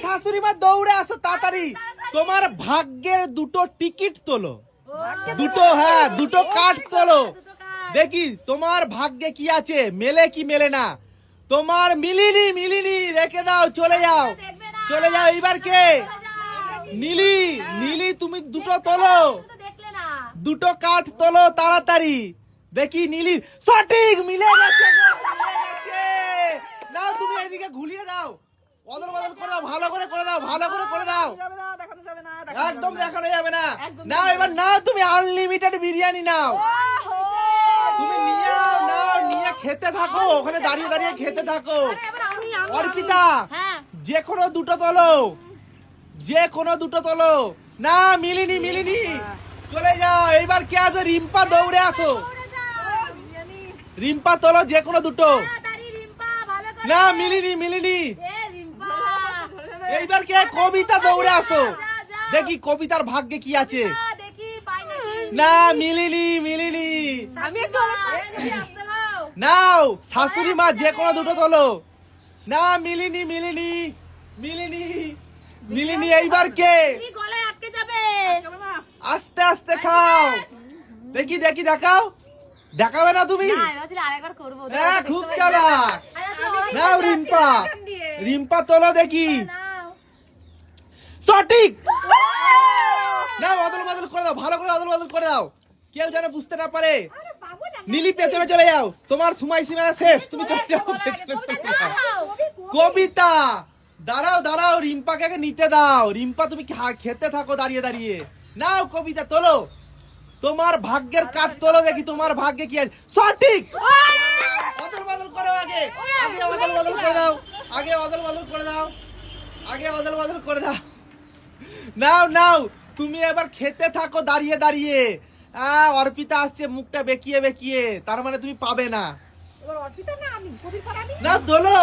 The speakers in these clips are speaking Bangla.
শাশুড়ি মা দৌড়ে আসো তাড়াতাড়ি, তোমার ভাগ্যের দুটো টিকিট তোলো, দুটো, হ্যাঁ দুটো কার্ড তোলো, দেখি তোমার ভাগ্যে কি আছে, মেলে কি মেলে না। তোমার মিলিনি, মিলিনি, রেখে দাও, চলে যাও, চলে যাও। এইবার কে? নীলি, নীলি তুমি দুটো তোলো, দুটো কার্ড তোলো তাড়াতাড়ি, দেখি নীলি সঠিক মিলে গেছে গো, মিলে গেছে। নাও তুমি এদিকে ঘুরিয়ে দাও, অদল বদল করে দাও, ভালো করে করে দাও, ভালো করে করে দাও, একদম দেখানো যাবে না। নাও এবার নাও তুমি আনলিমিটেড বিরিয়ানি নাও, তুমি নিয়ে নাও, নিয়ে খেতে থাকো, ওখানে দাঁড়িয়ে দাঁড়িয়ে খেতে থাকো। অর্পিতা যে কোনো দুটো তোলো, যে কোনো দুটো তোলো। না মিলিনি, মিলিনি, চলে যাও। এইবার কে আসো? রিম্পা, দৌড়ে আসো, রিম্পা তোলো যে কোনো দুটো। না মিলিনি, মিলিনি, এইবার কে? কবিতা, দৌড়ে আসো, দেখি কবিতার ভাগ্যে কি আছে। না মিলিনি, মিলিনি, নাও শাশুড়ি মা যে কোনো দুটো তোলো। না মিলিনি, মিলিনি, মিলিনি, মিলিনি, এইবার কে? আস্তে আস্তে খাও, দেখি দেখি, দেখাও, দেখাবে না তুমি? হ্যাঁ খুব চালাক। নাও রিম্পা, রিম্পা তোলো দেখি, সঠিক। নাও অদল বদল করে দাও, ভালো করে অদল বদল করে দাও, কেউ যেন বুঝতে না পারে। নীলি পেছনে চলে যাও, তোমার সময় সীমা শেষ, তুমি চলে যাও পেছনে চলে যাও। কবিতা দাঁড়াও, দাঁড়াও, রিম্পাকে আগে নিতে দাও। রিম্পা তুমি খেতে থাকো দাঁড়িয়ে দাঁড়িয়ে। নাও কবিতা তোলো, তোমার ভাগ্যের কাঠ তোলো, দেখি তোমার ভাগ্যে কি আছে। সঠিক। অদল বদল করো, আগে আগে অদল বদল করে দাও, আগে অদল বদল করে দাও, আগে অদল বদল করে দাও। নাও নাও তুমি এবার খেতে থাকো দাঁড়িয়ে দাঁড়িয়ে। অর্পিতা আসছে মুখটা বেঁকিয়ে বেঁকিয়ে, তার মানে তুমি পাবে না। না তোলো,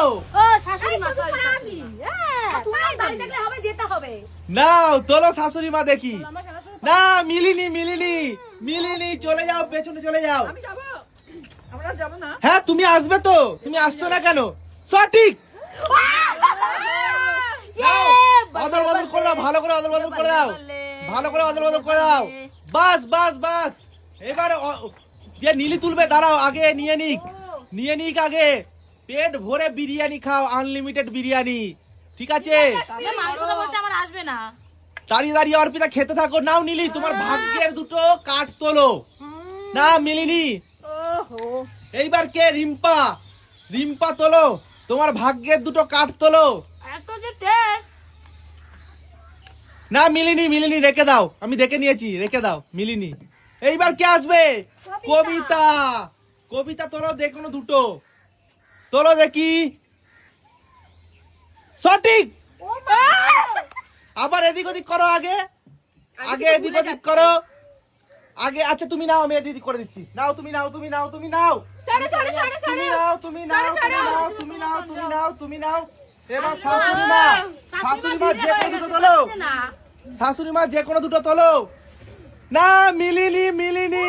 নাও তোলো শাশুড়ি মা দেখি। না মিলিনি, মিলিনি, মিলিনি, চলে যাও, পেছনে চলে যাও। হ্যাঁ তুমি আসবে তো, তুমি আসছো না কেন? সঠিক। অদল বদল করে দাও, ভালো করে অদল বদল করে দাও, ভালো করে অদল বদল করে দাও। বাস বাস বাস, এবার যে নীলি তুলবে দাঁড়াও, আগে নিয়ে নিক, নিয়ে নিক আগে। পেট ভরে বিরিয়ানি খাও, আনলিমিটেড বিরিয়ানি, ঠিক আছে? দাঁড়িয়ে দাঁড়িয়ে অর্পিতা খেতে থাকো। নাও নীলি তোমার ভাগ্যের দুটো কাঠ তোলো। না মিলিনি, এইবার কে? রিম্পা, রিম্পা তোলো, তোমার ভাগ্যের দুটো কাঠ তোলো। না মিলিনি, মিলিনি, রেখে দাও, আমি দেখে নিয়েছি, রেখে দাও মিলিনি। এইবার কে আসবে? কবিতা, কবিতা তোলো যে কোনো দুটো তোলো দেখি। সঠিক। আবার এদিক ওদিক করো, আগে আগে এদিক ওদিক করো, আগে। আচ্ছা তুমি নাও, আমি এদিক করে দিচ্ছি। নাও তুমি, নাও তুমি, নাও তুমি, নাও তুমি, নাও তুমি, নাও তুমি, নাও তুমি, নাও তুমি, নাও। এবার শাশুড়ি মা, শাশুড়ি মা যে কোনো দুটো তোলো, শাশুড়ি মা যে কোনো দুটো তোলো। না মিলিনি, মিলিনি,